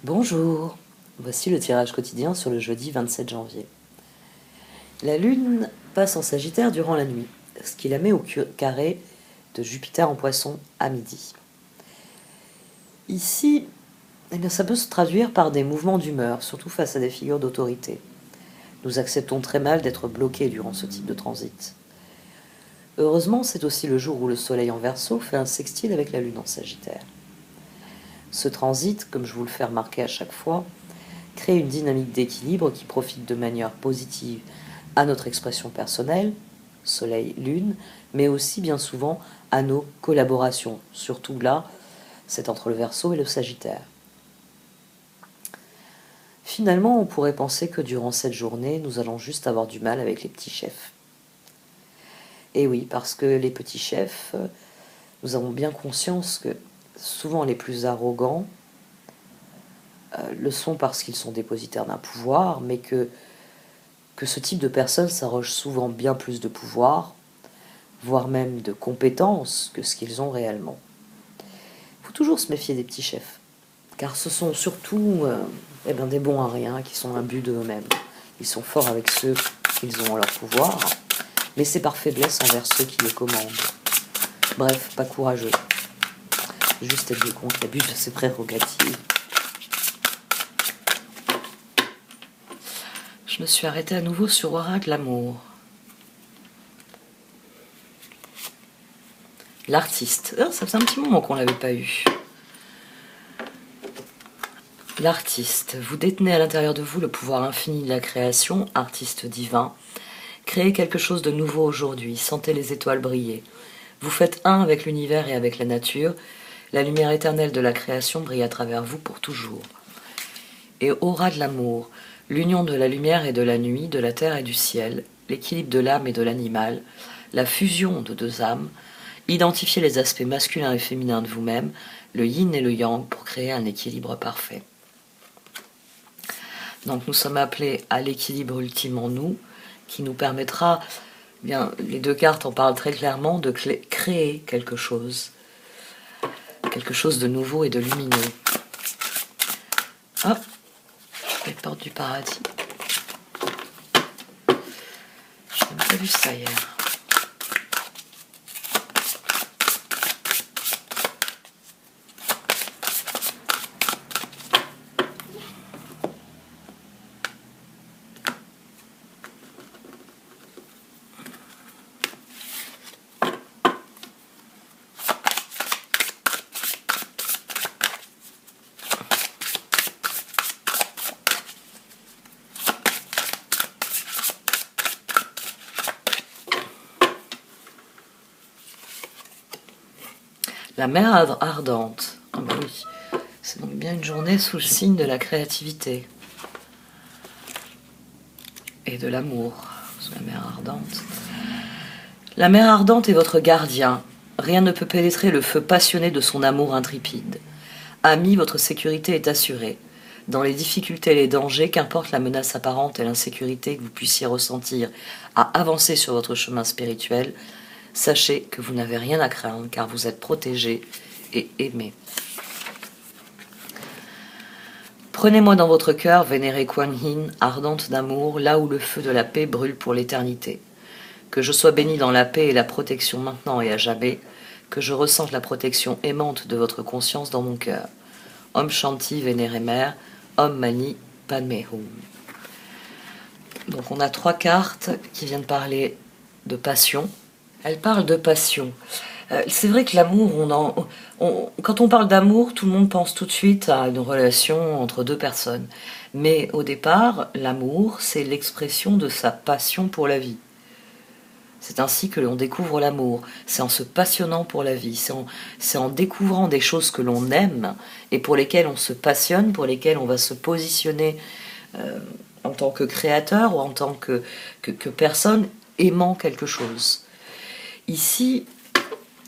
Bonjour, voici le tirage quotidien sur le jeudi 27 janvier. La Lune passe en Sagittaire durant la nuit, ce qui la met au carré de Jupiter en Poisson à midi. Ici, ça peut se traduire par des mouvements d'humeur, surtout face à des figures d'autorité. Nous acceptons très mal d'être bloqués durant ce type de transit. Heureusement, c'est aussi le jour où le Soleil en Verseau fait un sextile avec la Lune en Sagittaire. Ce transit, comme je vous le fais remarquer à chaque fois, crée une dynamique d'équilibre qui profite de manière positive à notre expression personnelle, Soleil-Lune, mais aussi bien souvent à nos collaborations. Surtout là, c'est entre le Verseau et le Sagittaire. Finalement, on pourrait penser que durant cette journée, nous allons juste avoir du mal avec les petits chefs. Et oui, parce que les petits chefs, nous avons bien conscience que souvent les plus arrogants le sont parce qu'ils sont dépositaires d'un pouvoir, mais que ce type de personnes s'arroge souvent bien plus de pouvoir, voire même de compétences que ce qu'ils ont réellement. Il faut toujours se méfier des petits chefs, car ce sont surtout des bons à rien qui sont imbus d'eux-mêmes. Ils sont forts avec ceux qu'ils ont en leur pouvoir, mais c'est par faiblesse envers ceux qui les commandent. Bref, pas courageux. Juste être du con qui abuse de ses prérogatives. Je me suis arrêtée à nouveau sur Aura de l'amour. L'artiste. Ça faisait un petit moment qu'on ne l'avait pas eu. L'artiste. Vous détenez à l'intérieur de vous le pouvoir infini de la création, artiste divin. Créez quelque chose de nouveau aujourd'hui. Sentez les étoiles briller. Vous faites un avec l'univers et avec la nature. La lumière éternelle de la création brille à travers vous pour toujours. Et aura de l'amour. L'union de la lumière et de la nuit, de la terre et du ciel, l'équilibre de l'âme et de l'animal, la fusion de deux âmes, identifiez les aspects masculins et féminins de vous-même, le yin et le yang, pour créer un équilibre parfait. Donc nous sommes appelés à l'équilibre ultime en nous, qui nous permettra, les deux cartes en parlent très clairement, de créer quelque chose de nouveau et de lumineux. Hop, les portes du paradis. Je n'ai pas vu ça hier. La mer ardente. Ah ben oui, c'est donc bien une journée sous le signe de la créativité et de l'amour, sous la mer ardente. La mer ardente est votre gardien. Rien ne peut pénétrer le feu passionné de son amour intrépide. Ami, votre sécurité est assurée. Dans les difficultés et les dangers, qu'importe la menace apparente et l'insécurité que vous puissiez ressentir à avancer sur votre chemin spirituel, sachez que vous n'avez rien à craindre car vous êtes protégé et aimé. Prenez-moi dans votre cœur, vénérée Kuan Yin, ardente d'amour, là où le feu de la paix brûle pour l'éternité. Que je sois bénie dans la paix et la protection maintenant et à jamais, que je ressente la protection aimante de votre conscience dans mon cœur. Om Shanti, vénérée mère, Om Mani, Padme Hum. Donc on a 3 cartes qui viennent parler de passion. Elles parlent de passion. C'est vrai que l'amour, quand on parle d'amour, tout le monde pense tout de suite à une relation entre 2 personnes. Mais au départ, l'amour, c'est l'expression de sa passion pour la vie. C'est ainsi que l'on découvre l'amour. C'est en se passionnant pour la vie. C'est en découvrant des choses que l'on aime et pour lesquelles on se passionne, pour lesquelles on va se positionner en tant que créateur ou en tant que personne aimant quelque chose. Ici,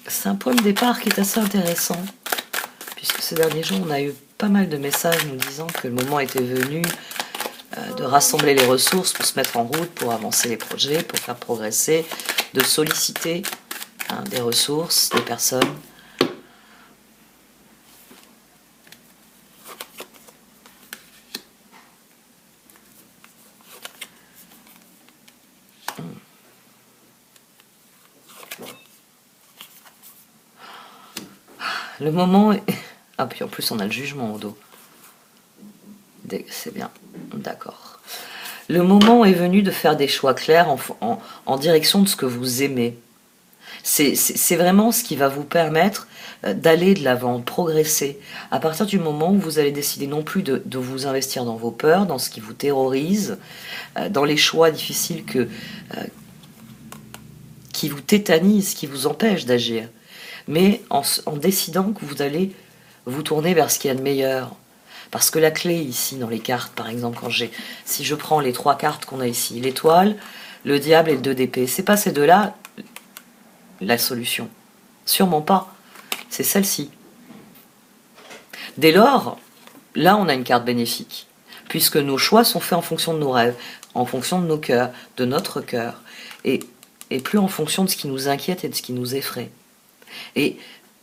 c'est un point de départ qui est assez intéressant, puisque ces derniers jours, on a eu pas mal de messages nous disant que le moment était venu de rassembler les ressources pour se mettre en route, pour avancer les projets, pour faire progresser, de solliciter des ressources, des personnes. Le moment est... Ah, puis en plus, on a le jugement au dos. C'est bien, d'accord. Le moment est venu de faire des choix clairs en direction de ce que vous aimez. C'est vraiment ce qui va vous permettre d'aller de l'avant, de progresser. À partir du moment où vous allez décider non plus de vous investir dans vos peurs, dans ce qui vous terrorise, dans les choix difficiles qui vous tétanisent, qui vous empêchent d'agir, mais en décidant que vous allez vous tourner vers ce qu'il y a de meilleur. Parce que la clé ici, dans les cartes, par exemple, si je prends les 3 cartes qu'on a ici, l'étoile, le diable et le 2 d'épée, c'est pas ces deux-là la solution. Sûrement pas. C'est celle-ci. Dès lors, là, on a une carte bénéfique, puisque nos choix sont faits en fonction de nos rêves, en fonction de nos cœurs, de notre cœur, et plus en fonction de ce qui nous inquiète et de ce qui nous effraie. Et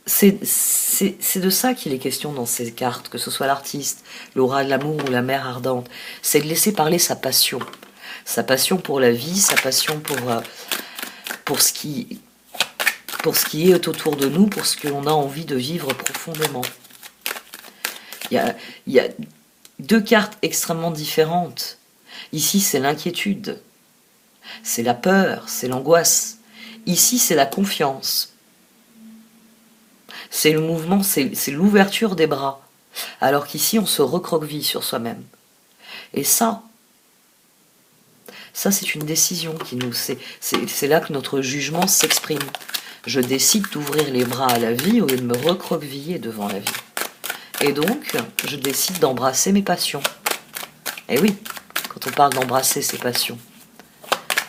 c'est de ça qu'il est question dans ces cartes, que ce soit l'artiste, l'aura de l'amour ou la mer ardente. C'est de laisser parler sa passion pour la vie, sa passion pour ce qui est autour de nous, pour ce que l'on a envie de vivre profondément. Il y a 2 cartes extrêmement différentes. Ici, c'est l'inquiétude, c'est la peur, c'est l'angoisse. Ici, c'est la confiance. C'est le mouvement, c'est l'ouverture des bras. Alors qu'ici, on se recroqueville sur soi-même. Et ça c'est une décision c'est là que notre jugement s'exprime. Je décide d'ouvrir les bras à la vie au lieu de me recroqueviller devant la vie. Et donc, je décide d'embrasser mes passions. Et oui, quand on parle d'embrasser ses passions,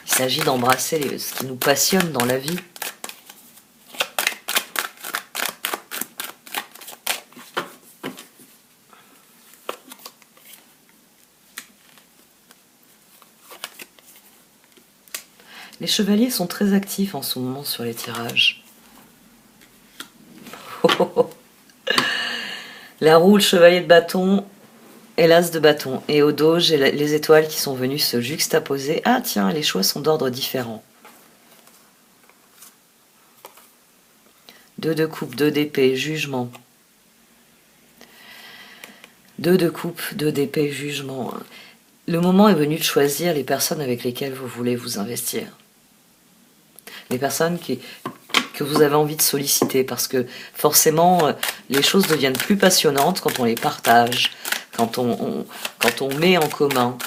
il s'agit d'embrasser ce qui nous passionne dans la vie. Les chevaliers sont très actifs en ce moment sur les tirages. Oh, oh, oh. La roue, le chevalier de bâton et l'as de bâton. Et au dos, j'ai les étoiles qui sont venues se juxtaposer. Ah tiens, les choix sont d'ordre différent. 2 de coupe, 2 d'épée, jugement. 2 de coupe, 2 d'épée, jugement. Le moment est venu de choisir les personnes avec lesquelles vous voulez vous investir. Les personnes que vous avez envie de solliciter, parce que forcément, les choses deviennent plus passionnantes quand on les partage, quand on met en commun.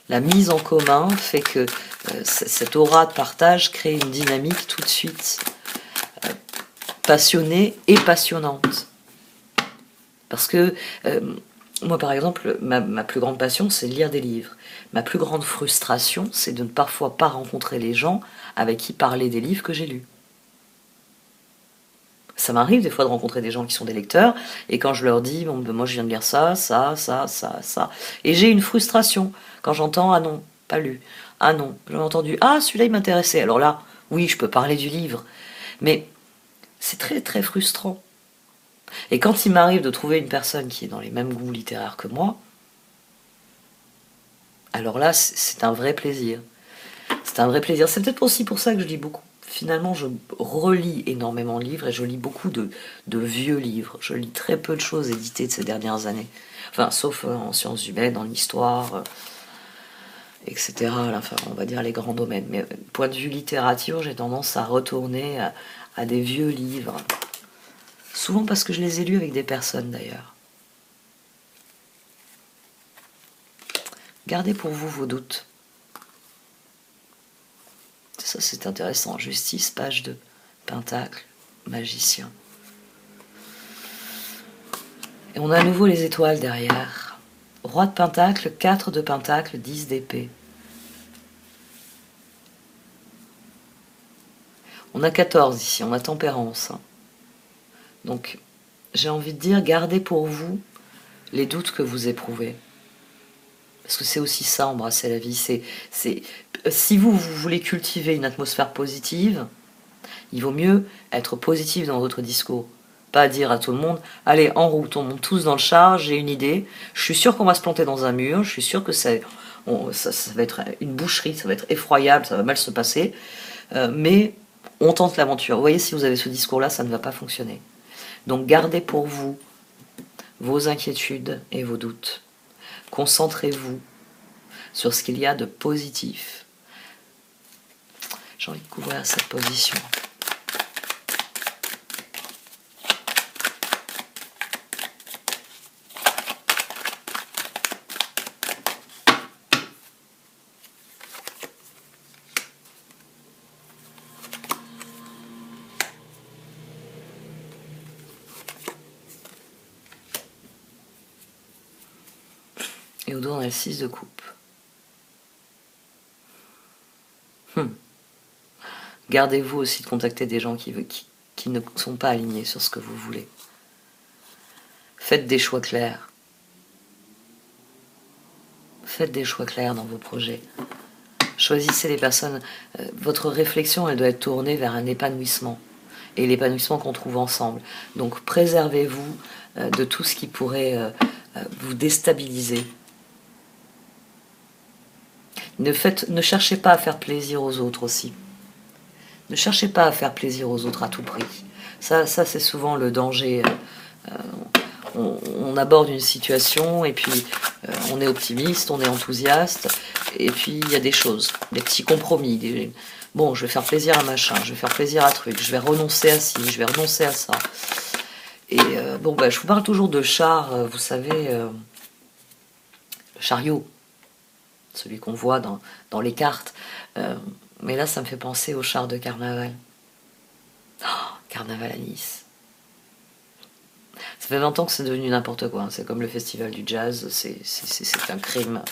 La mise en commun fait que cette aura de partage crée une dynamique tout de suite passionnée et passionnante. Parce que moi, par exemple, ma plus grande passion, c'est de lire des livres. Ma plus grande frustration, c'est de ne parfois pas rencontrer les gens avec qui parler des livres que j'ai lus. Ça m'arrive des fois de rencontrer des gens qui sont des lecteurs, et quand je leur dis, bon, ben moi je viens de lire ça, et j'ai une frustration quand j'entends, ah non, pas lu, ah non, j'ai entendu, ah celui-là il m'intéressait, alors là, oui, je peux parler du livre, mais c'est très très frustrant. Et quand il m'arrive de trouver une personne qui est dans les mêmes goûts littéraires que moi, alors là, c'est un vrai plaisir. C'est un vrai plaisir. C'est peut-être aussi pour ça que je lis beaucoup. Finalement, je relis énormément de livres et je lis beaucoup de vieux livres. Je lis très peu de choses éditées de ces dernières années. Enfin, sauf en sciences humaines, en histoire, etc. Enfin, on va dire les grands domaines. Mais point de vue littérature, j'ai tendance à retourner à des vieux livres. Souvent parce que je les ai lus avec des personnes d'ailleurs. Gardez pour vous vos doutes. Ça c'est intéressant. Justice, page 2. Pentacle, magicien. Et on a à nouveau les étoiles derrière. Roi de pentacle, 4 de pentacle, 10 d'épée. On a 14 ici, on a tempérance. Donc, j'ai envie de dire, gardez pour vous les doutes que vous éprouvez. Parce que c'est aussi ça, embrasser la vie. Si vous voulez cultiver une atmosphère positive, il vaut mieux être positif dans votre discours. Pas dire à tout le monde, allez, en route, on monte tous dans le char, j'ai une idée, je suis sûr qu'on va se planter dans un mur, je suis sûr que ça va être une boucherie, ça va être effroyable, ça va mal se passer, mais On tente l'aventure. Vous voyez, si vous avez ce discours-là, ça ne va pas fonctionner. Donc gardez pour vous vos inquiétudes et vos doutes. Concentrez-vous sur ce qu'il y a de positif. J'ai envie de couvrir cette position. Et au dos, on a le 6 de coupe. Gardez-vous aussi de contacter des gens qui ne sont pas alignés sur ce que vous voulez. Faites des choix clairs. Faites des choix clairs dans vos projets. Choisissez les personnes. Votre réflexion, elle doit être tournée vers un épanouissement. Et l'épanouissement qu'on trouve ensemble. Donc préservez-vous de tout ce qui pourrait vous déstabiliser. Ne cherchez pas à faire plaisir aux autres aussi. Ne cherchez pas à faire plaisir aux autres à tout prix. Ça c'est souvent le danger. On aborde une situation et puis on est optimiste, on est enthousiaste, et puis il y a des choses, des petits compromis. Bon, je vais faire plaisir à machin, je vais faire plaisir à truc, je vais renoncer à ci, je vais renoncer à ça. Et je vous parle toujours de char, vous savez, le chariot, celui qu'on voit dans les cartes. Mais là, ça me fait penser au char de carnaval. Oh, carnaval à Nice. Ça fait 20 ans que c'est devenu n'importe quoi. C'est comme le festival du jazz. C'est un crime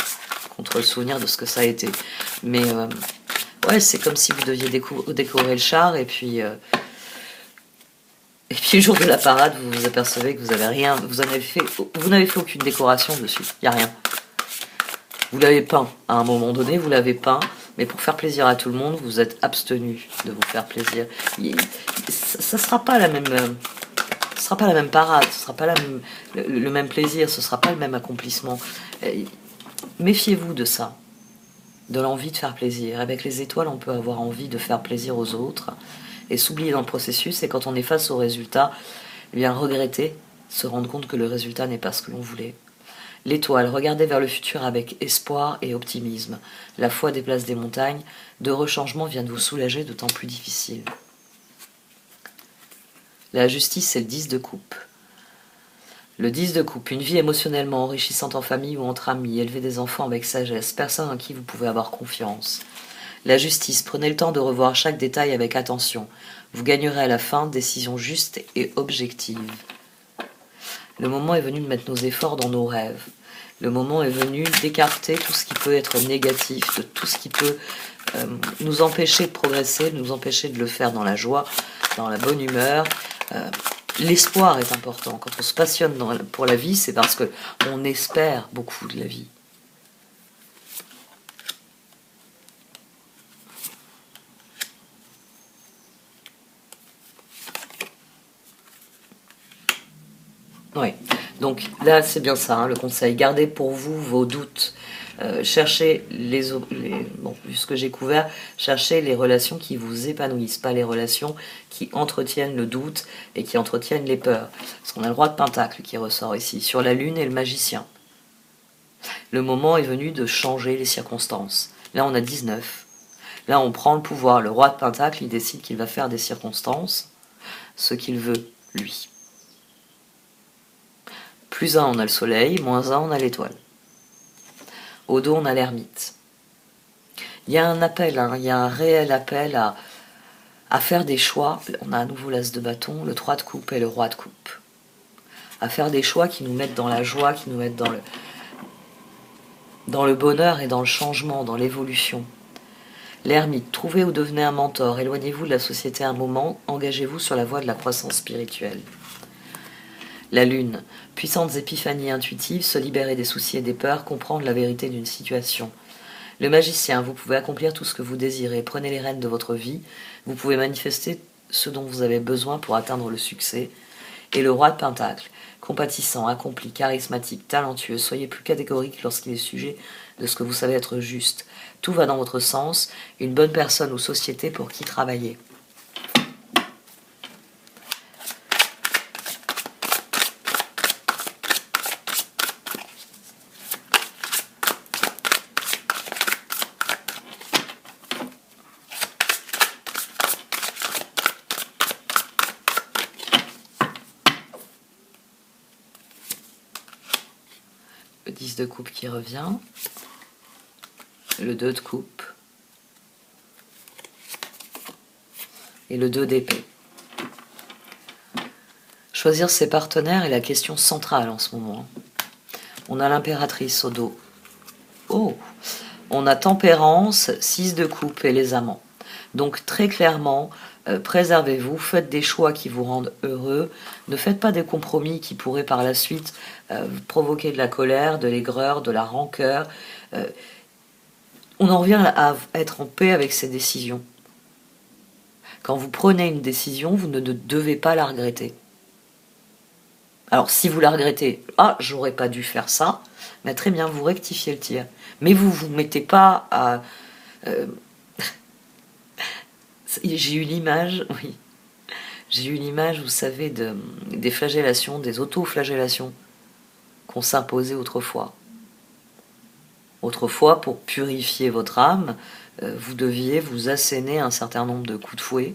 contre le souvenir de ce que ça a été. Mais ouais, c'est comme si vous deviez décorer le char et puis le jour de la parade, vous vous apercevez que vous avez rien. Vous n'avez fait aucune décoration dessus. Il n'y a rien. Vous l'avez peint. À un moment donné, vous l'avez peint. Mais pour faire plaisir à tout le monde, vous êtes abstenu de vous faire plaisir. Ça ne sera pas la même... ce ne sera pas la même parade, ce ne sera pas le même plaisir, ce ne sera pas le même accomplissement. Méfiez-vous de ça, de l'envie de faire plaisir. Avec les étoiles, on peut avoir envie de faire plaisir aux autres et s'oublier dans le processus. Et quand on est face au résultat, eh bien regretter, se rendre compte que le résultat n'est pas ce que l'on voulait. L'étoile, regardez vers le futur avec espoir et optimisme. La foi déplace des montagnes, de rechangements viennent vous soulager de temps plus difficiles. La justice, c'est le 10 de coupe. Le 10 de coupe, une vie émotionnellement enrichissante en famille ou entre amis, élever des enfants avec sagesse, personne en qui vous pouvez avoir confiance. La justice, prenez le temps de revoir chaque détail avec attention. Vous gagnerez à la fin décision juste et objective. Le moment est venu de mettre nos efforts dans nos rêves. Le moment est venu d'écarter tout ce qui peut être négatif, de tout ce qui peut nous empêcher de progresser, nous empêcher de le faire dans la joie, dans la bonne humeur. L'espoir est important. Quand on se passionne pour la vie, c'est parce qu'on espère beaucoup de la vie. Oui, donc là c'est bien ça, hein, le conseil. Gardez pour vous vos doutes. Cherchez vu ce que j'ai couvert, cherchez les relations qui vous épanouissent, pas les relations qui entretiennent le doute et qui entretiennent les peurs. Parce qu'on a le roi de Pentacle qui ressort ici, sur la lune et le magicien. Le moment est venu de changer les circonstances. Là on a 19. Là on prend le pouvoir. Le roi de Pentacle, il décide qu'il va faire des circonstances ce qu'il veut, lui. Plus 1, on a le soleil, moins 1, on a l'étoile. Au dos, on a l'ermite. Il y a un appel, il y a un réel appel à faire des choix. On a à nouveau l'as de bâton, le 3 de coupe et le roi de coupe. À faire des choix qui nous mettent dans la joie, qui nous mettent dans le bonheur et dans le changement, dans l'évolution. L'ermite, trouvez ou devenez un mentor, éloignez-vous de la société un moment, engagez-vous sur la voie de la croissance spirituelle. La lune, puissantes épiphanies intuitives, se libérer des soucis et des peurs, comprendre la vérité d'une situation. Le magicien, vous pouvez accomplir tout ce que vous désirez, prenez les rênes de votre vie, vous pouvez manifester ce dont vous avez besoin pour atteindre le succès. Et le roi de Pentacle, compatissant, accompli, charismatique, talentueux, soyez plus catégorique lorsqu'il est sujet de ce que vous savez être juste. Tout va dans votre sens, une bonne personne ou société pour qui travailler. 10 de coupe qui revient. Le 2 de coupe. Et le 2 d'épée. Choisir ses partenaires est la question centrale en ce moment. On a l'impératrice au dos. Oh! On a tempérance, 6 de coupe et les amants. Donc très clairement, préservez-vous, faites des choix qui vous rendent heureux, ne faites pas des compromis qui pourraient par la suite provoquer de la colère, de l'aigreur, de la rancœur. On en revient à être en paix avec ses décisions. Quand vous prenez une décision, vous ne devez pas la regretter. Alors si vous la regrettez, j'aurais pas dû faire ça, mais très bien, vous rectifiez le tir. Mais vous vous mettez pas à... J'ai eu l'image, oui. J'ai eu l'image, vous savez, des flagellations, des auto-flagellations qu'on s'imposait autrefois. Autrefois, pour purifier votre âme, vous deviez vous asséner un certain nombre de coups de fouet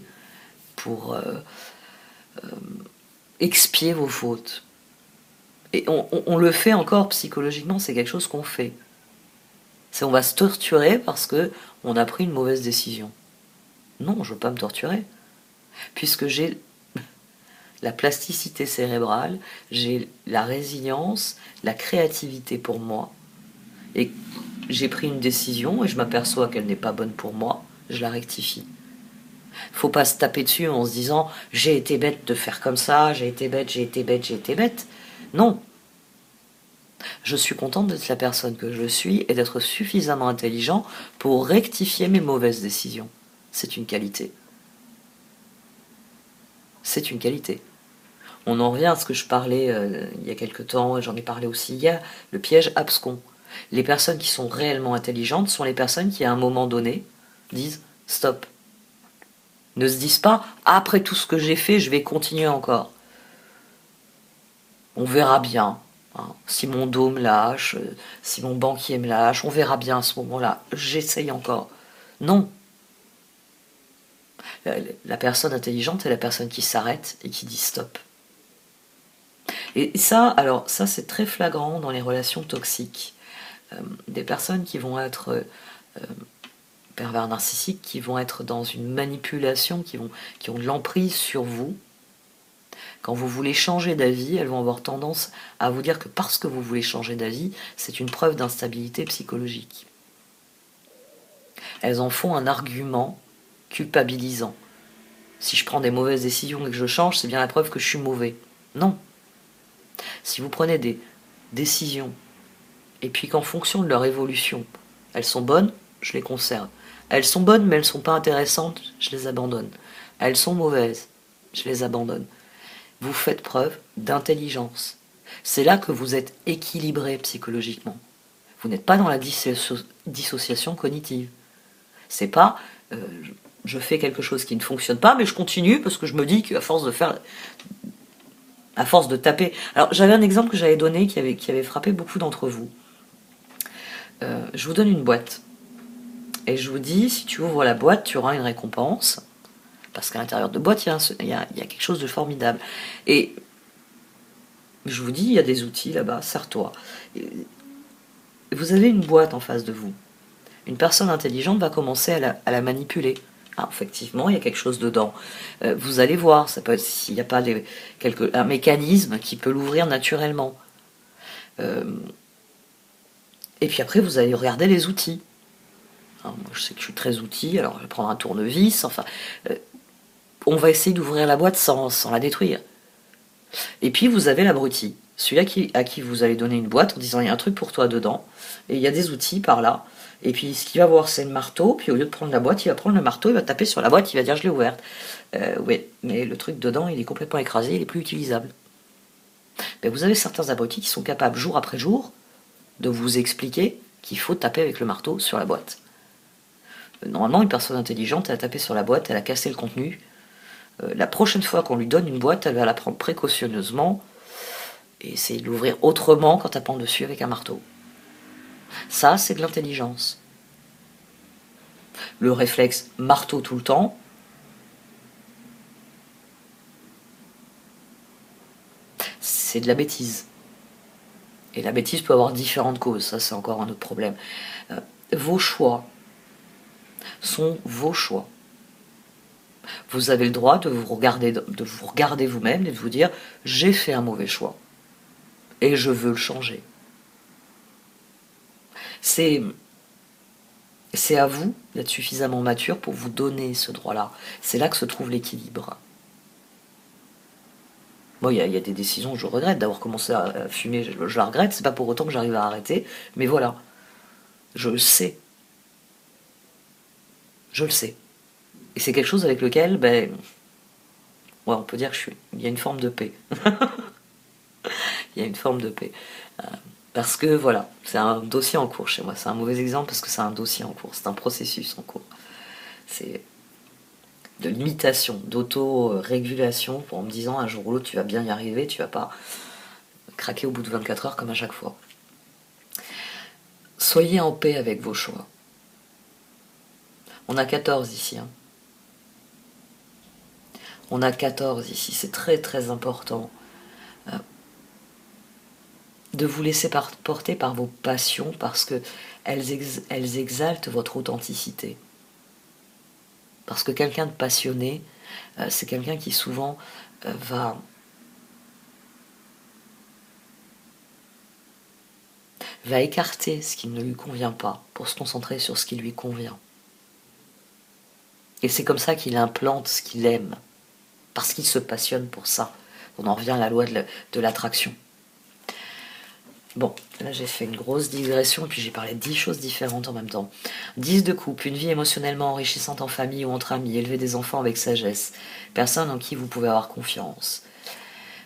pour expier vos fautes. Et on le fait encore psychologiquement, c'est quelque chose qu'on fait. On va se torturer parce qu'on a pris une mauvaise décision. Non, je ne veux pas me torturer. Puisque j'ai la plasticité cérébrale, j'ai la résilience, la créativité pour moi. Et j'ai pris une décision et je m'aperçois qu'elle n'est pas bonne pour moi, je la rectifie. Faut pas se taper dessus en se disant « j'ai été bête de faire comme ça, j'ai été bête, j'ai été bête, j'ai été bête ». Non. Je suis contente d'être la personne que je suis et d'être suffisamment intelligent pour rectifier mes mauvaises décisions. C'est une qualité. C'est une qualité. On en revient à ce que je parlais il y a quelque temps, et j'en ai parlé aussi hier, le piège abscon. Les personnes qui sont réellement intelligentes sont les personnes qui, à un moment donné, disent « stop ». Ne se disent pas « après tout ce que j'ai fait, je vais continuer encore ». On verra bien. Hein, si mon dos me lâche, si mon banquier me lâche, on verra bien à ce moment-là. J'essaye encore. Non. La personne intelligente est la personne qui s'arrête et qui dit stop. Et ça, alors ça c'est très flagrant dans les relations toxiques. Des personnes qui vont être pervers narcissiques, qui vont être dans une manipulation, qui ont de l'emprise sur vous. Quand vous voulez changer d'avis, elles vont avoir tendance à vous dire que parce que vous voulez changer d'avis, c'est une preuve d'instabilité psychologique. Elles en font un argument culpabilisant. Si je prends des mauvaises décisions et que je change, c'est bien la preuve que je suis mauvais. Non. Si vous prenez des décisions et puis qu'en fonction de leur évolution, elles sont bonnes, je les conserve. Elles sont bonnes mais elles ne sont pas intéressantes, je les abandonne. Elles sont mauvaises, je les abandonne. Vous faites preuve d'intelligence. C'est là que vous êtes équilibré psychologiquement. Vous n'êtes pas dans la dissociation cognitive. C'est pas je fais quelque chose qui ne fonctionne pas, mais je continue parce que je me dis qu'à force de faire, à force de taper. Alors j'avais un exemple que j'avais donné qui avait frappé beaucoup d'entre vous. Je vous donne une boîte et je vous dis si tu ouvres la boîte, tu auras une récompense. Parce qu'à l'intérieur de boîte, il y a quelque chose de formidable. Et je vous dis, il y a des outils là-bas, sers-toi. Vous avez une boîte en face de vous. Une personne intelligente va commencer à la manipuler. Ah, effectivement, il y a quelque chose dedans. Vous allez voir, ça peut être s'il n'y a pas un mécanisme qui peut l'ouvrir naturellement. Et puis après, vous allez regarder les outils. Alors, moi, je sais que je suis très outil, alors je vais prendre un tournevis, enfin... on va essayer d'ouvrir la boîte sans la détruire. Et puis vous avez l'abruti, celui-là à qui vous allez donner une boîte en disant il y a un truc pour toi dedans, et il y a des outils par là, et puis ce qu'il va voir c'est le marteau, puis au lieu de prendre la boîte, il va prendre le marteau, il va taper sur la boîte, il va dire je l'ai ouverte. Oui, mais le truc dedans il est complètement écrasé, il est plus utilisable. Mais vous avez certains abrutis qui sont capables jour après jour de vous expliquer qu'il faut taper avec le marteau sur la boîte. Normalement une personne intelligente elle a tapé sur la boîte, elle a cassé le contenu. La prochaine fois qu'on lui donne une boîte, elle va la prendre précautionneusement et essayer de l'ouvrir autrement qu'en tapant dessus avec un marteau. Ça, c'est de l'intelligence. Le réflexe marteau tout le temps, c'est de la bêtise. Et la bêtise peut avoir différentes causes, ça c'est encore un autre problème. Vos choix sont vos choix. Vous avez le droit de vous regarder vous-même et de vous dire j'ai fait un mauvais choix et je veux le changer. C'est à vous d'être suffisamment mature pour vous donner ce droit-là. C'est là que se trouve l'équilibre. Bon, il y a des décisions que je regrette, d'avoir commencé à fumer, je la regrette, c'est pas pour autant que j'arrive à arrêter, mais voilà, je le sais. Je le sais. Et c'est quelque chose avec lequel, ben, ouais, on peut dire que il y a une forme de paix. Il y a une forme de paix. Parce que voilà, c'est un dossier en cours chez moi. C'est un mauvais exemple parce que c'est un dossier en cours, c'est un processus en cours. C'est de limitation, d'auto-régulation en me disant un jour ou l'autre tu vas bien y arriver, tu vas pas craquer au bout de 24 heures comme à chaque fois. Soyez en paix avec vos choix. On a 14 ici. Hein. On a 14 ici, c'est très très important de vous laisser porter par vos passions parce que elles exaltent votre authenticité. Parce que quelqu'un de passionné, c'est quelqu'un qui souvent va écarter ce qui ne lui convient pas pour se concentrer sur ce qui lui convient. Et c'est comme ça qu'il implante ce qu'il aime, parce qu'il se passionne pour ça. On en revient à la loi de l'attraction. Bon, là j'ai fait une grosse digression et puis j'ai parlé de 10 choses différentes en même temps. 10 de couple, une vie émotionnellement enrichissante en famille ou entre amis, élever des enfants avec sagesse, personne en qui vous pouvez avoir confiance.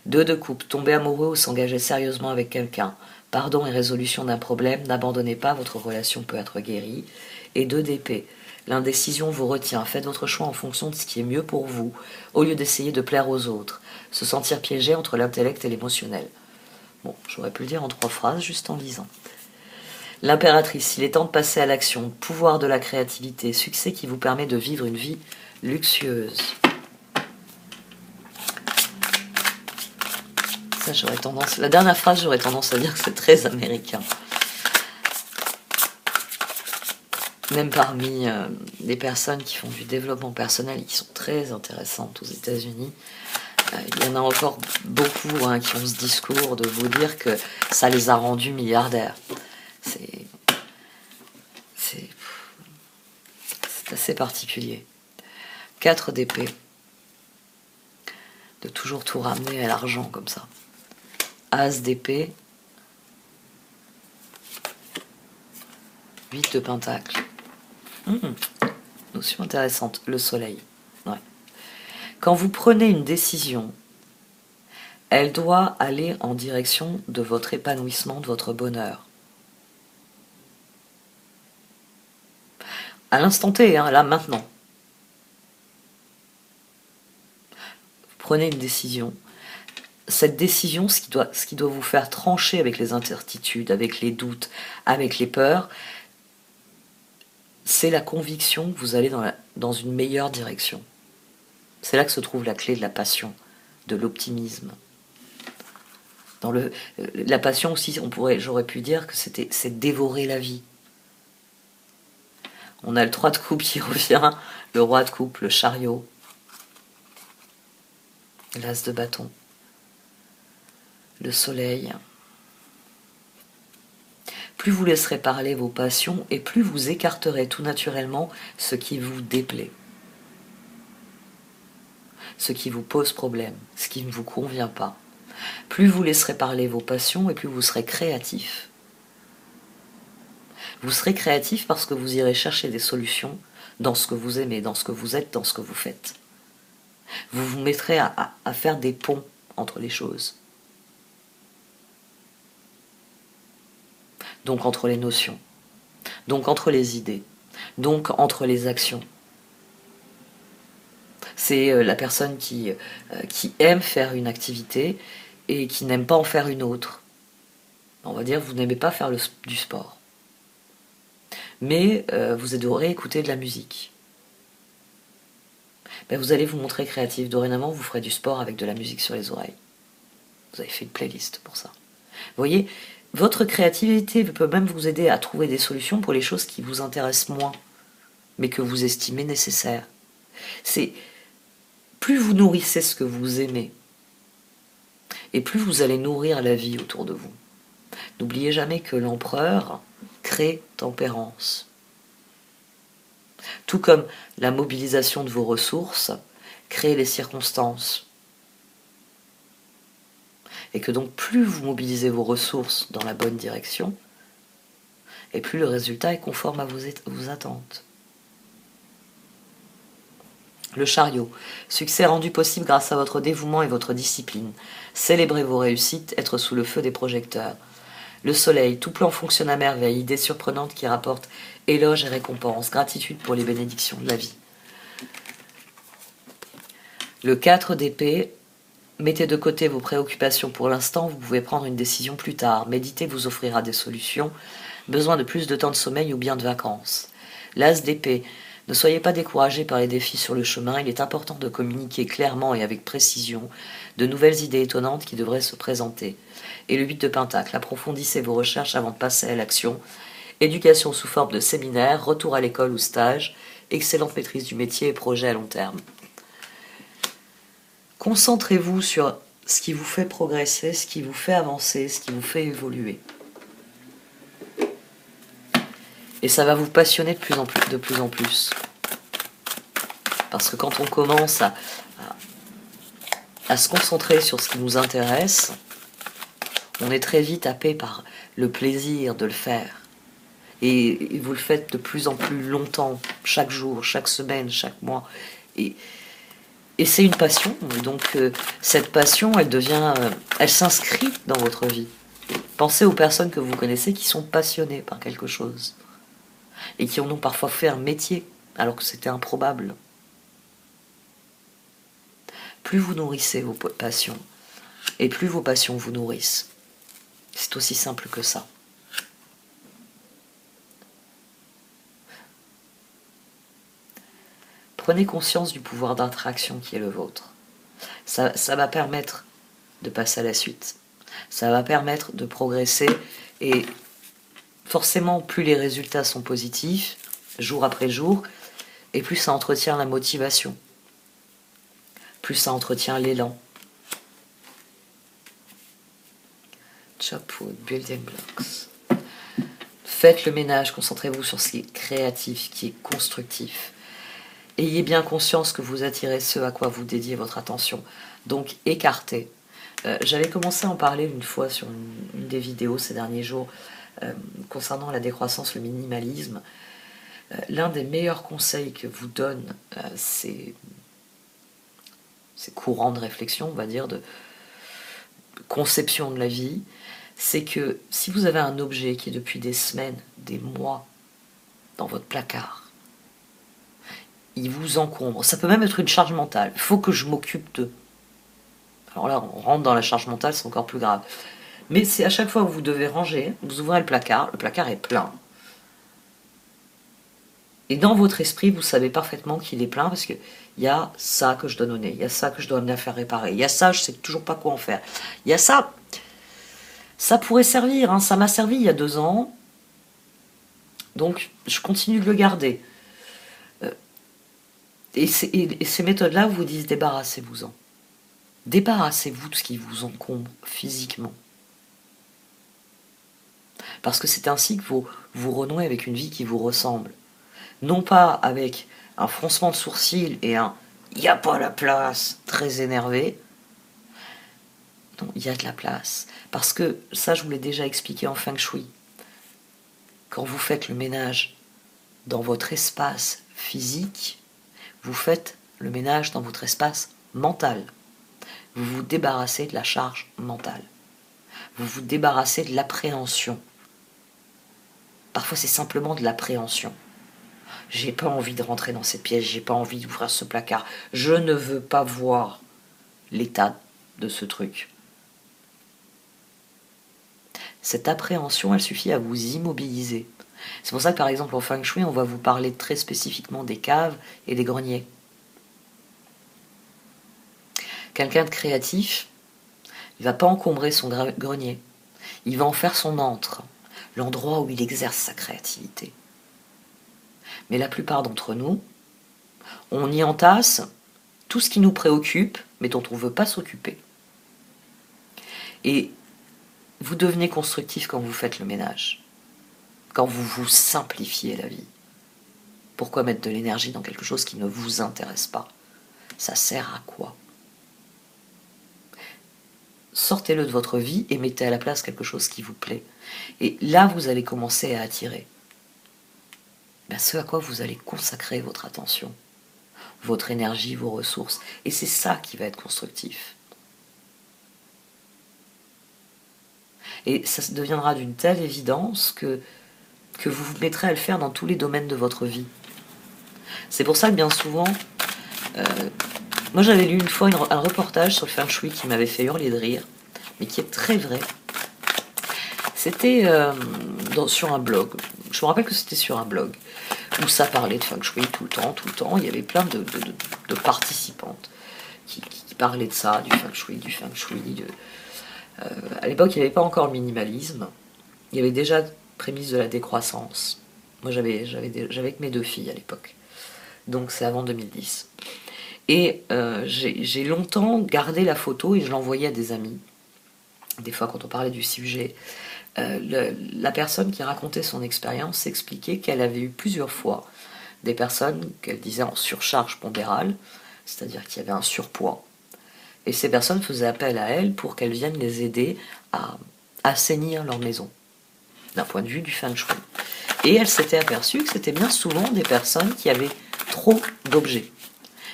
2 de couple, tomber amoureux ou s'engager sérieusement avec quelqu'un, pardon et résolution d'un problème, n'abandonnez pas, votre relation peut être guérie. Et 2 d'épée, l'indécision vous retient, faites votre choix en fonction de ce qui est mieux pour vous, au lieu d'essayer de plaire aux autres, se sentir piégé entre l'intellect et l'émotionnel. Bon, j'aurais pu le dire en 3 phrases, juste en lisant. L'impératrice, il est temps de passer à l'action, pouvoir de la créativité, succès qui vous permet de vivre une vie luxueuse. Ça, la dernière phrase, j'aurais tendance à dire que c'est très américain. Même parmi des personnes qui font du développement personnel et qui sont très intéressantes aux États-Unis, il y en a encore beaucoup qui ont ce discours de vous dire que ça les a rendus milliardaires. C'est assez particulier. 4 d'épée. De toujours tout ramener à l'argent comme ça. As d'épée. 8 de pentacle. Notion intéressante. Le soleil. Ouais. Quand vous prenez une décision, elle doit aller en direction de votre épanouissement, de votre bonheur. À l'instant T, là, maintenant. Vous prenez une décision. Cette décision, ce qui doit vous faire trancher avec les incertitudes, avec les doutes, avec les peurs, c'est la conviction que vous allez dans une meilleure direction. C'est là que se trouve la clé de la passion, de l'optimisme. La passion aussi, j'aurais pu dire que c'est dévorer la vie. On a le 3 de coupe qui revient, le roi de coupe, le chariot, l'as de bâton, le soleil. Plus vous laisserez parler vos passions et plus vous écarterez tout naturellement ce qui vous déplaît, ce qui vous pose problème, ce qui ne vous convient pas. Plus vous laisserez parler vos passions et plus vous serez créatif. Vous serez créatif parce que vous irez chercher des solutions dans ce que vous aimez, dans ce que vous êtes, dans ce que vous faites. Vous vous mettrez à faire des ponts entre les choses. Donc entre les notions, donc entre les idées, donc entre les actions. C'est la personne qui aime faire une activité et qui n'aime pas en faire une autre. On va dire, vous n'aimez pas faire du sport. Mais vous adorez écouter de la musique. Ben, vous allez vous montrer créatif. Dorénavant, vous ferez du sport avec de la musique sur les oreilles. Vous avez fait une playlist pour ça. Vous voyez, Votre créativité peut même vous aider à trouver des solutions pour les choses qui vous intéressent moins, mais que vous estimez nécessaires. C'est plus vous nourrissez ce que vous aimez, et plus vous allez nourrir la vie autour de vous. N'oubliez jamais que l'empereur crée tempérance. Tout comme la mobilisation de vos ressources crée les circonstances. Et que donc plus vous mobilisez vos ressources dans la bonne direction, et plus le résultat est conforme à vos attentes. Le chariot. Succès rendu possible grâce à votre dévouement et votre discipline. Célébrez vos réussites, être sous le feu des projecteurs. Le soleil, tout plan fonctionne à merveille, idée surprenante qui rapporte éloges et récompenses, gratitude pour les bénédictions de la vie. Le 4 d'épée, mettez de côté vos préoccupations pour l'instant, vous pouvez prendre une décision plus tard. Méditer vous offrira des solutions, besoin de plus de temps de sommeil ou bien de vacances. L'as d'épée, ne soyez pas découragés par les défis sur le chemin, il est important de communiquer clairement et avec précision de nouvelles idées étonnantes qui devraient se présenter. Et le 8 de pentacle, approfondissez vos recherches avant de passer à l'action. Éducation sous forme de séminaire, retour à l'école ou stage, excellente maîtrise du métier et projet à long terme. Concentrez-vous sur ce qui vous fait progresser, ce qui vous fait avancer, ce qui vous fait évoluer. Et ça va vous passionner de plus en plus. Parce que quand on commence à se concentrer sur ce qui nous intéresse, on est très vite happé par le plaisir de le faire. Et vous le faites de plus en plus longtemps, chaque jour, chaque semaine, chaque mois. Et c'est une passion. Donc cette passion, elle s'inscrit dans votre vie. Pensez aux personnes que vous connaissez qui sont passionnées par quelque chose. Et qui en ont parfois fait un métier, alors que c'était improbable. Plus vous nourrissez vos passions, et plus vos passions vous nourrissent. C'est aussi simple que ça. Prenez conscience du pouvoir d'attraction qui est le vôtre. Ça va permettre de passer à la suite. Ça va permettre de progresser et forcément, plus les résultats sont positifs, jour après jour, et plus ça entretient la motivation, plus ça entretient l'élan. Chopwood, Building Blocks. Faites le ménage, concentrez-vous sur ce qui est créatif, qui est constructif. Ayez bien conscience que vous attirez ce à quoi vous dédiez votre attention. Donc écartez. J'avais commencé à en parler une fois sur une des vidéos ces derniers jours, concernant la décroissance, le minimalisme. L'un des meilleurs conseils que vous donne ces courants de réflexion, on va dire, de conception de la vie, c'est que si vous avez un objet qui est depuis des semaines, des mois, dans votre placard, il vous encombre, ça peut même être une charge mentale, il faut que je m'occupe d'eux. Alors là, on rentre dans la charge mentale, c'est encore plus grave. Mais c'est à chaque fois que vous devez ranger, vous ouvrez le placard est plein. Et dans votre esprit, vous savez parfaitement qu'il est plein parce qu'il y a ça que je dois donner, il y a ça que je dois amener à faire réparer, il y a ça, je ne sais toujours pas quoi en faire. Il y a ça, ça pourrait servir, hein, ça m'a servi il y a 2 ans, donc je continue de le garder. Et ces méthodes-là vous disent débarrassez-vous-en. Débarrassez-vous de ce qui vous encombre physiquement. Parce que c'est ainsi que vous renouez avec une vie qui vous ressemble. Non pas avec un froncement de sourcils et un « il n'y a pas la place » très énervé. Non, il y a de la place. Parce que, ça je vous l'ai déjà expliqué en Feng Shui, quand vous faites le ménage dans votre espace physique, vous faites le ménage dans votre espace mental. Vous vous débarrassez de la charge mentale. Vous vous débarrassez de l'appréhension. Parfois c'est simplement de l'appréhension. J'ai pas envie de rentrer dans cette pièce, j'ai pas envie d'ouvrir ce placard. Je ne veux pas voir l'état de ce truc. Cette appréhension, elle suffit à vous immobiliser. C'est pour ça que par exemple en Feng Shui, on va vous parler très spécifiquement des caves et des greniers. Quelqu'un de créatif, il ne va pas encombrer son grenier. Il va en faire son antre, l'endroit où il exerce sa créativité. Mais la plupart d'entre nous, on y entasse tout ce qui nous préoccupe, mais dont on ne veut pas s'occuper. Et vous devenez constructif quand vous faites le ménage, quand vous vous simplifiez la vie. Pourquoi mettre de l'énergie dans quelque chose qui ne vous intéresse pas? Ça sert à quoi? Sortez-le de votre vie et mettez à la place quelque chose qui vous plaît. Et là, vous allez commencer à attirer ce à quoi vous allez consacrer votre attention, votre énergie, vos ressources. Et c'est ça qui va être constructif. Et ça deviendra d'une telle évidence que vous vous mettrez à le faire dans tous les domaines de votre vie. C'est pour ça que bien souvent, moi j'avais lu une fois un reportage sur le feng shui qui m'avait fait hurler de rire, mais qui est très vrai. C'était sur un blog, je me rappelle que c'était sur un blog, où ça parlait de feng shui tout le temps, il y avait plein de participantes qui parlaient de ça, du feng shui, à l'époque il n'y avait pas encore le minimalisme, il y avait déjà prémisse de la décroissance. Moi j'avais que mes 2 filles à l'époque, donc c'est avant 2010. Et j'ai longtemps gardé la photo et je l'envoyais à des amis. Des fois quand on parlait du sujet, la personne qui racontait son expérience expliquait qu'elle avait eu plusieurs fois des personnes qu'elle disait en surcharge pondérale, c'est-à-dire qu'il y avait un surpoids. Et ces personnes faisaient appel à elle pour qu'elle vienne les aider à assainir leur maison, d'un point de vue du feng shui. Et elle s'était aperçue que c'était bien souvent des personnes qui avaient trop d'objets,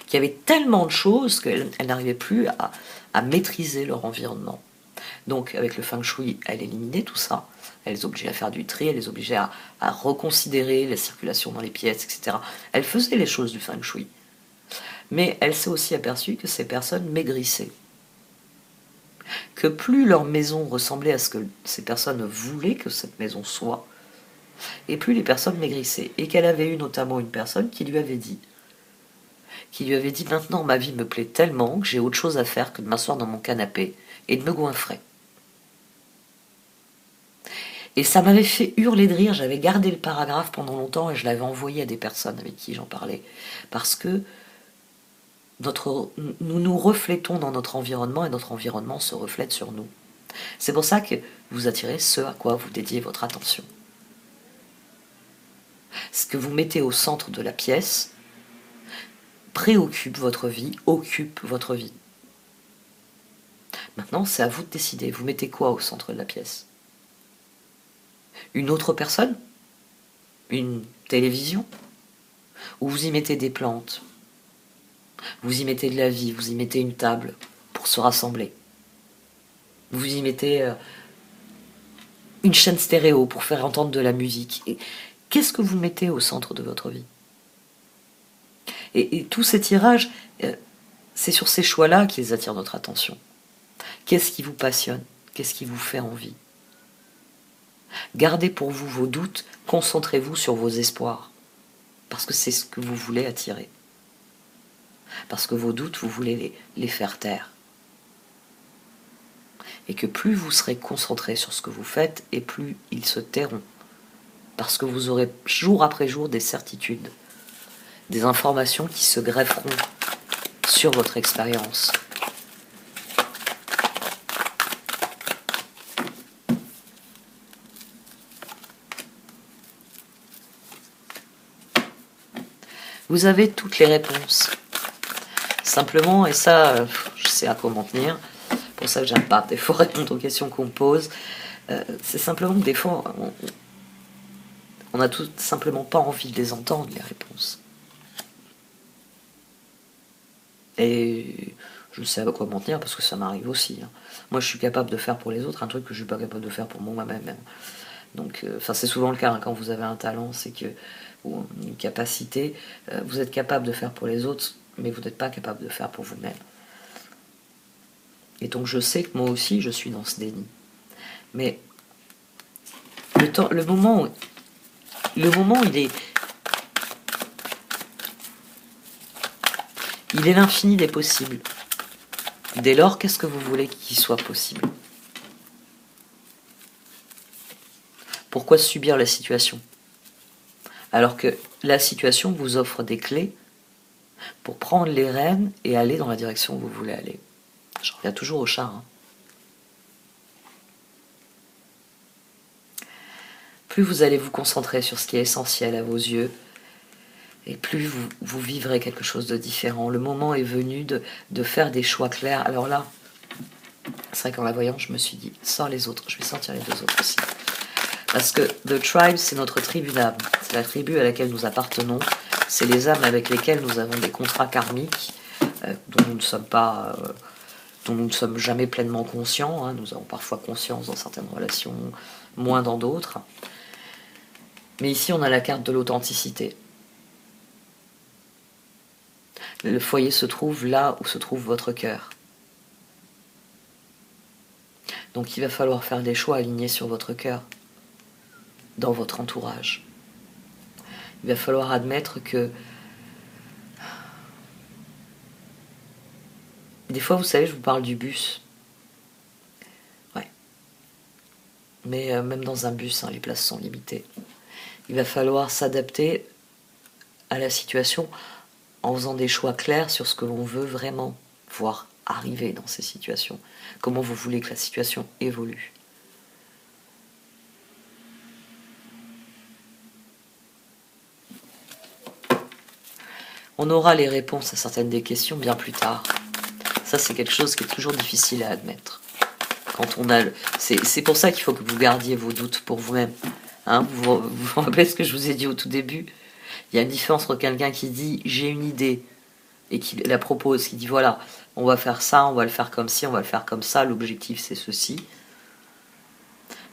qui avaient tellement de choses qu'elles n'arrivaient plus à maîtriser leur environnement. Donc avec le feng shui, elle éliminait tout ça, elle les obligeait à faire du tri, elle les obligeait à reconsidérer la circulation dans les pièces, etc. Elle faisait les choses du feng shui. Mais elle s'est aussi aperçue que ces personnes maigrissaient. Que plus leur maison ressemblait à ce que ces personnes voulaient que cette maison soit, et plus les personnes maigrissaient. Et qu'elle avait eu notamment une personne qui lui avait dit maintenant ma vie me plaît tellement que j'ai autre chose à faire que de m'asseoir dans mon canapé et de me goinfrer. Et ça m'avait fait hurler de rire, j'avais gardé le paragraphe pendant longtemps et je l'avais envoyé à des personnes avec qui j'en parlais. Parce que nous nous reflétons dans notre environnement et notre environnement se reflète sur nous. C'est pour ça que vous attirez ce à quoi vous dédiez votre attention. Ce que vous mettez au centre de la pièce préoccupe votre vie, occupe votre vie. Maintenant, c'est à vous de décider. Vous mettez quoi au centre de la pièce? Une autre personne? Une télévision? Ou vous y mettez des plantes? Vous y mettez de la vie, vous y mettez une table pour se rassembler. Vous y mettez une chaîne stéréo pour faire entendre de la musique. Et qu'est-ce que vous mettez au centre de votre vie? Et tous ces tirages, c'est sur ces choix-là qu'ils attirent notre attention. Qu'est-ce qui vous passionne? Qu'est-ce qui vous fait envie? Gardez pour vous vos doutes, concentrez-vous sur vos espoirs, parce que c'est ce que vous voulez attirer. Parce que vos doutes, vous voulez les faire taire. Et que plus vous serez concentré sur ce que vous faites, et plus ils se tairont. Parce que vous aurez jour après jour des certitudes, des informations qui se grefferont sur votre expérience. Vous avez toutes les réponses. Simplement, et ça, je sais à quoi m'en tenir, pour ça que j'aime pas des fois répondre aux questions qu'on me pose, c'est simplement que des fois, on n'a tout simplement pas envie de les entendre, les réponses. Et je sais à quoi m'en tenir parce que ça m'arrive aussi. Moi, je suis capable de faire pour les autres un truc que je suis pas capable de faire pour moi-même. Donc, c'est souvent le cas quand vous avez un talent, c'est que ou une capacité, vous êtes capable de faire pour les autres, mais vous n'êtes pas capable de faire pour vous-même. Et donc, je sais que moi aussi, je suis dans ce déni. Mais le moment, il est l'infini des possibles. Dès lors, qu'est-ce que vous voulez qu'il soit possible? Pourquoi subir la situation? Alors que la situation vous offre des clés pour prendre les rênes et aller dans la direction où vous voulez aller. Je reviens toujours au chat. Hein. Plus vous allez vous concentrer sur ce qui est essentiel à vos yeux, et plus vous vivrez quelque chose de différent. Le moment est venu de faire des choix clairs. Alors là, c'est vrai qu'en la voyant, je me suis dit, sors les autres, je vais sortir les deux autres aussi. Parce que The Tribe, c'est notre tribu d'âmes. C'est la tribu à laquelle nous appartenons. C'est les âmes avec lesquelles nous avons des contrats karmiques dont nous ne sommes pas... dont nous ne sommes jamais pleinement conscients. Hein. Nous avons parfois conscience dans certaines relations, moins dans d'autres. Mais ici, on a la carte de l'authenticité. Le foyer se trouve là où se trouve votre cœur. Donc il va falloir faire des choix alignés sur votre cœur, dans votre entourage. Il va falloir admettre que... Des fois, vous savez, je vous parle du bus. Ouais. Mais même dans un bus, hein, les places sont limitées. Il va falloir s'adapter à la situation en faisant des choix clairs sur ce que l'on veut vraiment voir arriver dans ces situations. Comment vous voulez que la situation évolue. On aura les réponses à certaines des questions bien plus tard. Ça, c'est quelque chose qui est toujours difficile à admettre. Quand on a, c'est pour ça qu'il faut que vous gardiez vos doutes pour vous-même. Hein, vous rappelez ce que je vous ai dit au tout début? Il y a une différence entre quelqu'un qui dit j'ai une idée et qui la propose, qui dit voilà, on va faire ça, on va le faire comme ci, on va le faire comme ça, l'objectif c'est ceci.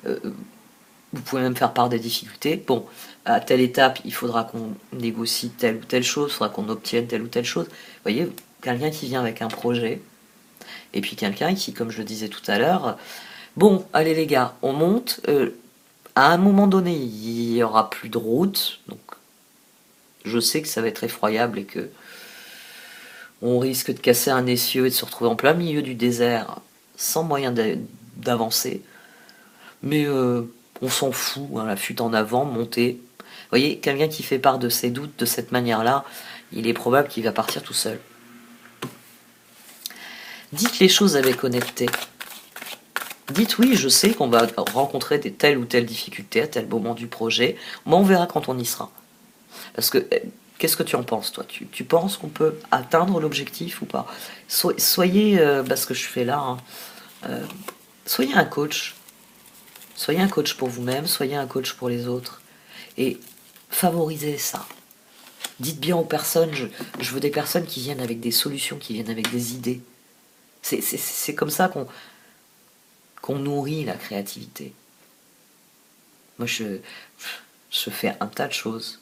Vous pouvez même faire part des difficultés. Bon, à telle étape, il faudra qu'on négocie telle ou telle chose, il faudra qu'on obtienne telle ou telle chose. Vous voyez, quelqu'un qui vient avec un projet, et puis quelqu'un qui, comme je le disais tout à l'heure, bon, allez les gars, on monte, à un moment donné, il n'y aura plus de route, donc je sais que ça va être effroyable et que on risque de casser un essieu et de se retrouver en plein milieu du désert sans moyen d'avancer. Mais on s'en fout, hein, la fuite en avant, monter. Vous voyez, quelqu'un qui fait part de ses doutes de cette manière-là, il est probable qu'il va partir tout seul. Dites les choses avec honnêteté. Dites oui, je sais qu'on va rencontrer telle ou telle difficulté à tel moment du projet, mais on verra quand on y sera. Parce que, qu'est-ce que tu en penses, toi? Tu penses qu'on peut atteindre l'objectif ou pas? Soyez, ce que je fais là, hein, soyez un coach. Soyez un coach pour vous-même, soyez un coach pour les autres. Et favorisez ça. Dites bien aux personnes, je veux des personnes qui viennent avec des solutions, qui viennent avec des idées. C'est comme ça qu'on nourrit la créativité. Moi, je fais un tas de choses.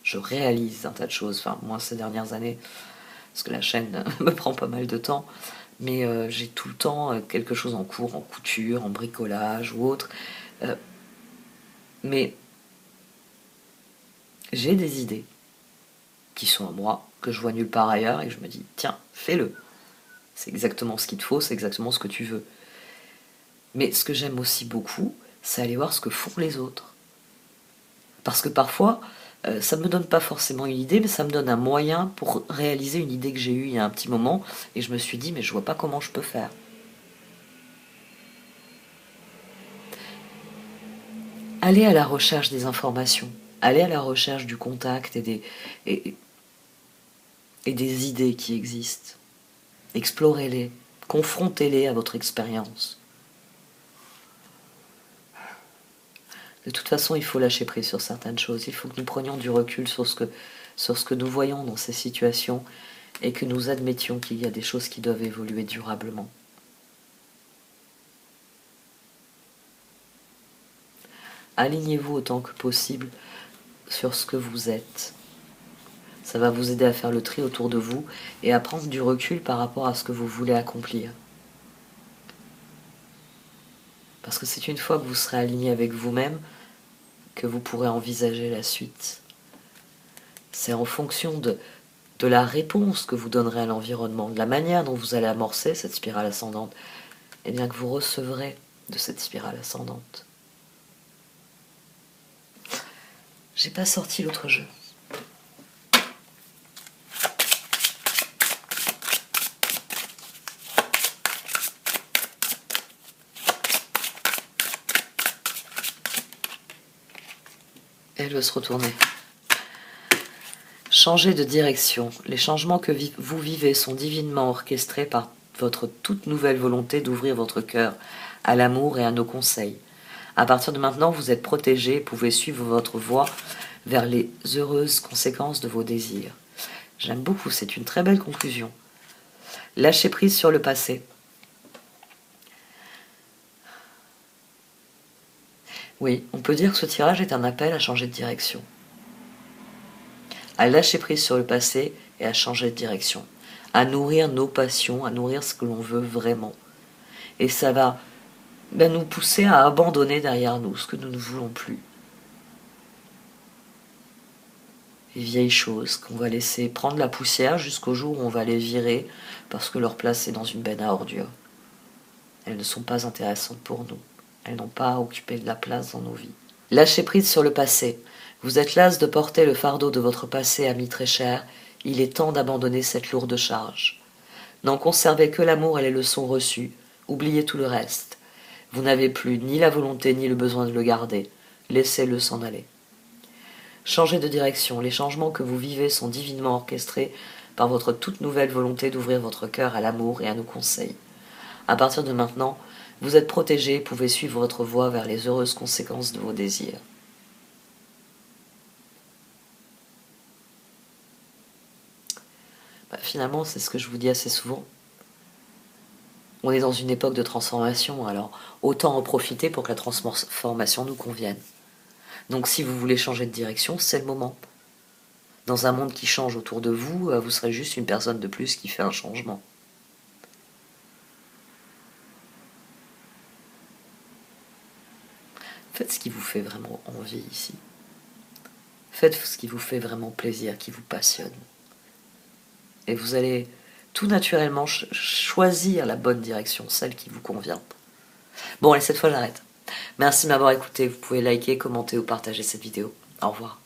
Je réalise un tas de choses. Enfin, moi, ces dernières années, parce que la chaîne me prend pas mal de temps, mais j'ai tout le temps quelque chose en cours, en couture, en bricolage ou autre. Mais j'ai des idées qui sont à moi, que je vois nulle part ailleurs, et je me dis, tiens, fais-le. C'est exactement ce qu'il te faut, c'est exactement ce que tu veux. Mais ce que j'aime aussi beaucoup, c'est aller voir ce que font les autres. Parce que parfois, ça ne me donne pas forcément une idée, mais ça me donne un moyen pour réaliser une idée que j'ai eue il y a un petit moment, et je me suis dit, mais je vois pas comment je peux faire. Allez à la recherche des informations, allez à la recherche du contact et des idées qui existent. Explorez-les, confrontez-les à votre expérience. De toute façon, il faut lâcher prise sur certaines choses. Il faut que nous prenions du recul sur ce que nous voyons dans ces situations et que nous admettions qu'il y a des choses qui doivent évoluer durablement. Alignez-vous autant que possible sur ce que vous êtes. Ça va vous aider à faire le tri autour de vous et à prendre du recul par rapport à ce que vous voulez accomplir. Parce que c'est une fois que vous serez aligné avec vous-même que vous pourrez envisager la suite. C'est en fonction de la réponse que vous donnerez à l'environnement, de la manière dont vous allez amorcer cette spirale ascendante, et bien que vous recevrez de cette spirale ascendante. J'ai pas sorti l'autre jeu. Elle veut se retourner. Changez de direction. Les changements que vous vivez sont divinement orchestrés par votre toute nouvelle volonté d'ouvrir votre cœur à l'amour et à nos conseils. À partir de maintenant, vous êtes protégé et pouvez suivre votre voie vers les heureuses conséquences de vos désirs. J'aime beaucoup, c'est une très belle conclusion. Lâchez prise sur le passé. Oui, on peut dire que ce tirage est un appel à changer de direction. À lâcher prise sur le passé et à changer de direction. À nourrir nos passions, à nourrir ce que l'on veut vraiment. Et ça va nous pousser à abandonner derrière nous ce que nous ne voulons plus. Les vieilles choses qu'on va laisser prendre la poussière jusqu'au jour où on va les virer parce que leur place est dans une benne à ordures. Elles ne sont pas intéressantes pour nous. Elles n'ont pas à occuper de la place dans nos vies. Lâchez prise sur le passé. Vous êtes las de porter le fardeau de votre passé ami très cher. Il est temps d'abandonner cette lourde charge. N'en conservez que l'amour et les leçons reçues. Oubliez tout le reste. Vous n'avez plus ni la volonté ni le besoin de le garder. Laissez-le s'en aller. Changez de direction. Les changements que vous vivez sont divinement orchestrés par votre toute nouvelle volonté d'ouvrir votre cœur à l'amour et à nos conseils. À partir de maintenant, vous êtes protégé et pouvez suivre votre voie vers les heureuses conséquences de vos désirs. Finalement, c'est ce que je vous dis assez souvent. On est dans une époque de transformation, alors autant en profiter pour que la transformation nous convienne. Donc si vous voulez changer de direction, c'est le moment. Dans un monde qui change autour de vous, vous serez juste une personne de plus qui fait un changement. Faites ce qui vous fait vraiment envie ici. Faites ce qui vous fait vraiment plaisir, qui vous passionne. Et vous allez tout naturellement choisir la bonne direction, celle qui vous convient. Bon, allez, cette fois j'arrête. Merci de m'avoir écouté. Vous pouvez liker, commenter ou partager cette vidéo. Au revoir.